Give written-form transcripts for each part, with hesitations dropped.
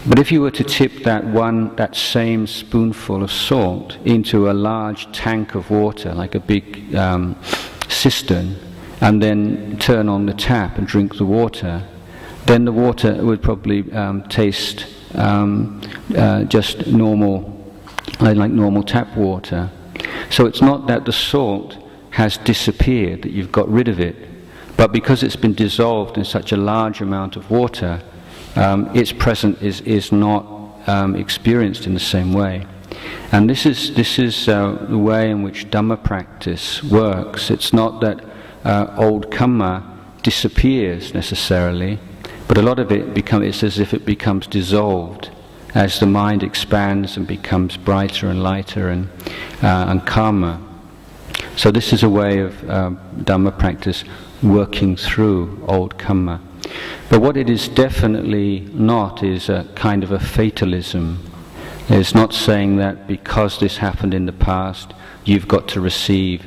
But if you were to tip that same spoonful of salt into a large tank of water, like a big cistern, and then turn on the tap and drink the water, then the water would probably taste just normal, like normal tap water. So it's not that the salt has disappeared, that you've got rid of it, but because it's been dissolved in such a large amount of water, its presence is not experienced in the same way. And this is the way in which Dhamma practice works. It's not that old karma disappears necessarily, but a lot of it it's as if it becomes dissolved as the mind expands and becomes brighter and lighter and calmer. So this is a way of Dhamma practice working through old karma. But what it is definitely not is a kind of a fatalism. It's not saying that because this happened in the past, you've got to receive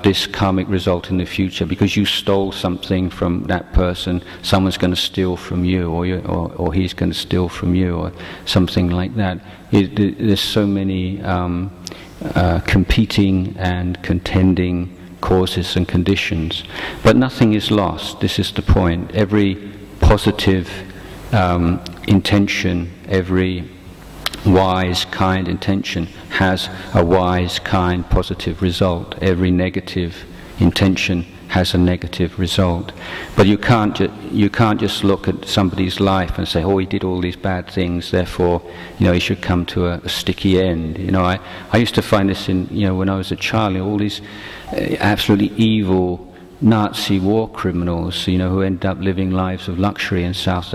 this karmic result in the future. Because you stole something from that person, someone's going to steal from you, or he's going to steal from you, or something like that. There's so many competing and contending causes and conditions, but nothing is lost. This is the point. Every positive intention, every wise, kind intention has a wise, kind, positive result. Every negative intention has a negative result. But you can't just look at somebody's life and say, oh, he did all these bad things, therefore, he should come to a sticky end. I used to find this in, when I was a child, all these absolutely evil Nazi war criminals, who end up living lives of luxury in South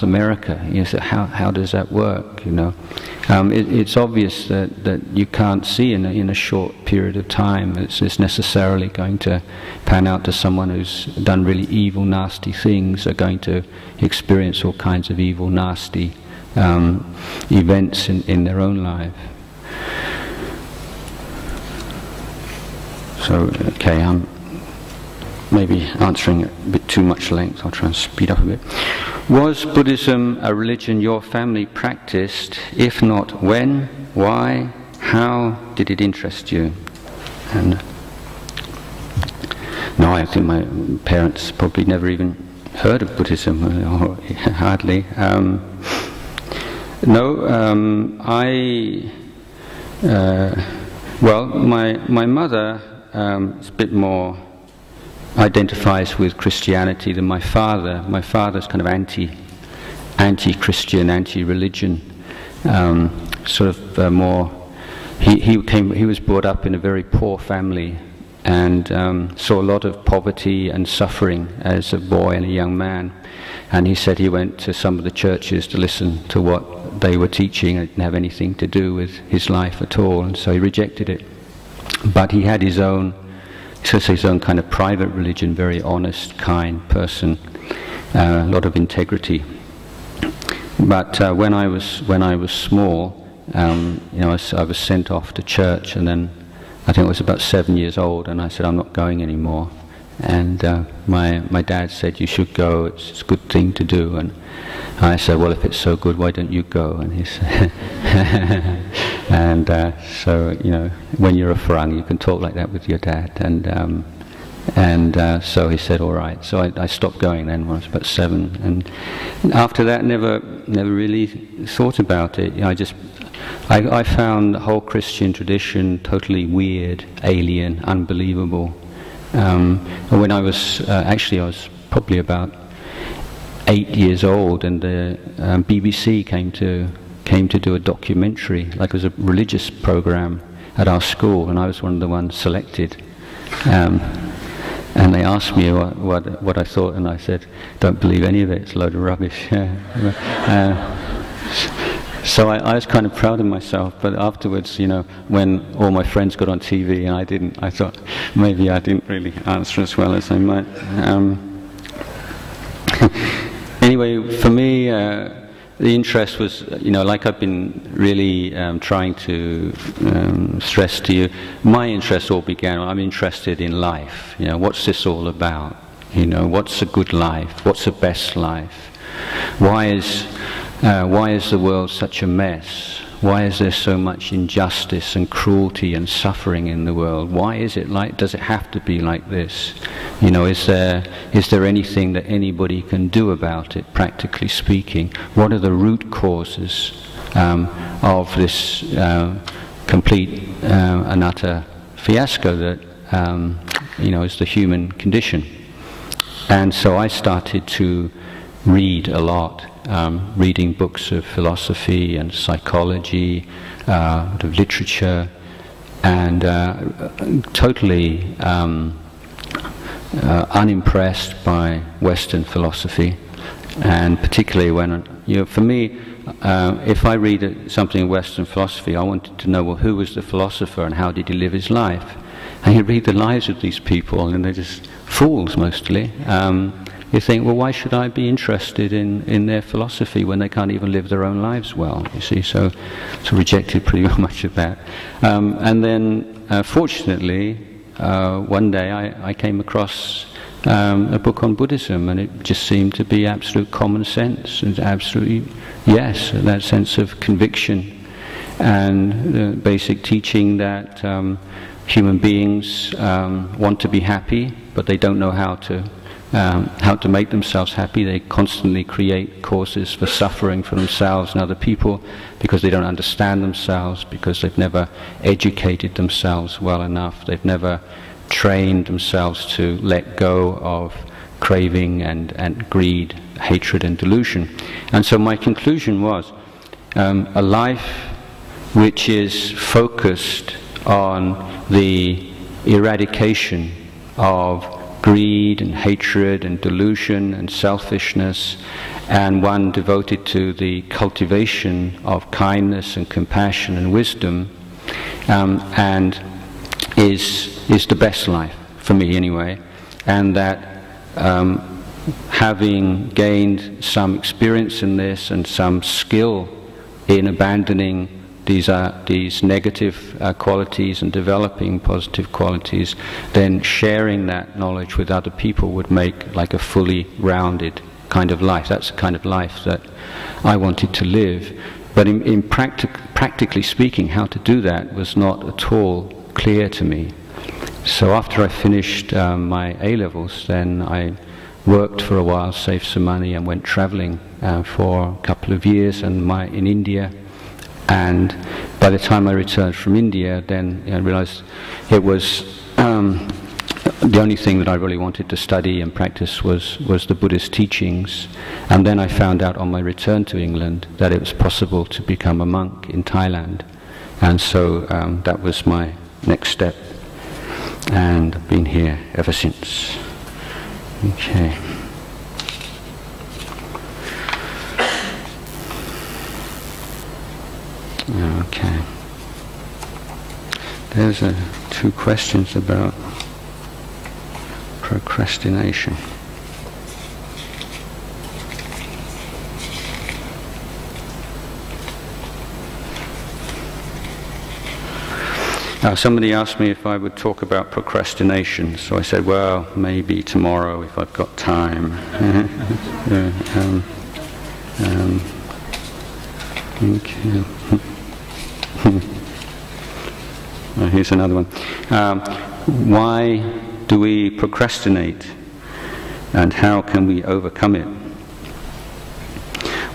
America. So how does that work? It's obvious that you can't see in a short period of time. It's necessarily going to pan out to someone who's done really evil, nasty things, are going to experience all kinds of evil, nasty events in their own life. So, okay, I'm maybe answering a bit too much length. I'll try and speed up a bit. Was Buddhism a religion your family practiced? If not, when? Why? How did it interest you? And no, I think my parents probably never even heard of Buddhism, or hardly. Well, my mother is a bit more identifies with Christianity than my father. My father's kind of anti-Christian, anti-religion, sort of more. He was brought up in a very poor family and saw a lot of poverty and suffering as a boy and a young man. And he said he went to some of the churches to listen to what they were teaching. It didn't have anything to do with his life at all, and so he rejected it. But he had his own kind of private religion, very honest, kind person, a lot of integrity. But when I was small, I was sent off to church, and then I think I was about 7 years old, and I said, I'm not going anymore. And my dad said, you should go, it's a good thing to do. And I said, well, if it's so good, why don't you go? And he said, and so, when you're a Farang, you can talk like that with your dad. And so he said, all right. So I stopped going then when I was about 7. And after that, never really thought about it. I found the whole Christian tradition totally weird, alien, unbelievable. When I was I was probably about 8 years old, and the BBC came to do a documentary, like it was a religious program at our school, and I was one of the ones selected. And they asked me what I thought, and I said, don't believe any of it, it's a load of rubbish. So I was kind of proud of myself, but afterwards, when all my friends got on TV and I didn't, I thought maybe I didn't really answer as well as I might. Anyway, for me, the interest was, like I've been really trying to stress to you, my interest all began, I'm interested in life. What's this all about? What's a good life? What's the best life? Why is why is the world such a mess? Why is there so much injustice and cruelty and suffering in the world? Why is it like, does it have to be like this? You know, is there anything that anybody can do about it, practically speaking? What are the root causes of this complete and utter fiasco that, you know, is the human condition? And so I started to read a lot. Reading books of philosophy and psychology, of literature, and totally unimpressed by Western philosophy, and particularly when, you know, for me, if I read something in Western philosophy, I wanted to know, well, who was the philosopher and how did he live his life? And you read the lives of these people, and they're just fools mostly. You think, well, why should I be interested in their philosophy when they can't even live their own lives well? You see, so rejected pretty much of that. And then, fortunately, one day I came across a book on Buddhism, and it just seemed to be absolute common sense, and absolutely, yes, that sense of conviction and the basic teaching that human beings want to be happy, but they don't know how to make themselves happy. They constantly create causes for suffering for themselves and other people because they don't understand themselves, because they've never educated themselves well enough, they've never trained themselves to let go of craving and greed, hatred and delusion. And so my conclusion was, a life which is focused on the eradication of greed and hatred and delusion and selfishness, and one devoted to the cultivation of kindness and compassion and wisdom, and is the best life, for me anyway. And that having gained some experience in this and some skill in abandoning these negative qualities and developing positive qualities, then sharing that knowledge with other people would make like a fully rounded kind of life. That's the kind of life that I wanted to live. But practically speaking, how to do that was not at all clear to me. So after I finished my A-levels, then I worked for a while, saved some money, and went traveling for a couple of years in India. And by the time I returned from India, then I realized it was the only thing that I really wanted to study and practice was the Buddhist teachings. And then I found out on my return to England that it was possible to become a monk in Thailand. And so that was my next step. And I've been here ever since. Okay. Okay. There's two questions about procrastination. Somebody asked me if I would talk about procrastination, so I said, well, maybe tomorrow if I've got time. Okay. Here's another one. Why do we procrastinate, and how can we overcome it?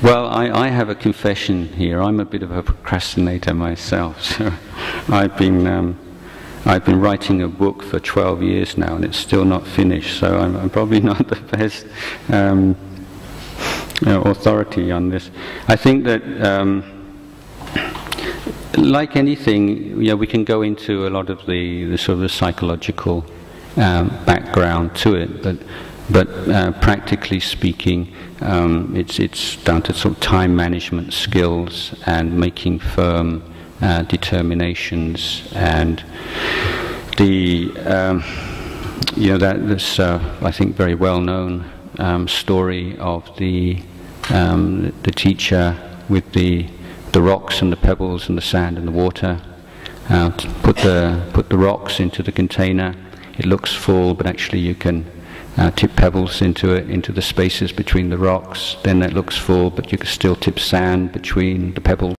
Well, I have a confession here. I'm a bit of a procrastinator myself. So I've been writing a book for 12 years now, and it's still not finished. So I'm probably not the best authority on this. I think that, like anything, we can go into a lot of the sort of the psychological background to it, but practically speaking, it's down to sort of time management skills and making firm determinations, and this I think very well known story of the teacher with the rocks and the pebbles and the sand and the water. To put the rocks into the container. It looks full, but actually you can tip pebbles into the spaces between the rocks. Then that looks full, but you can still tip sand between the pebbles.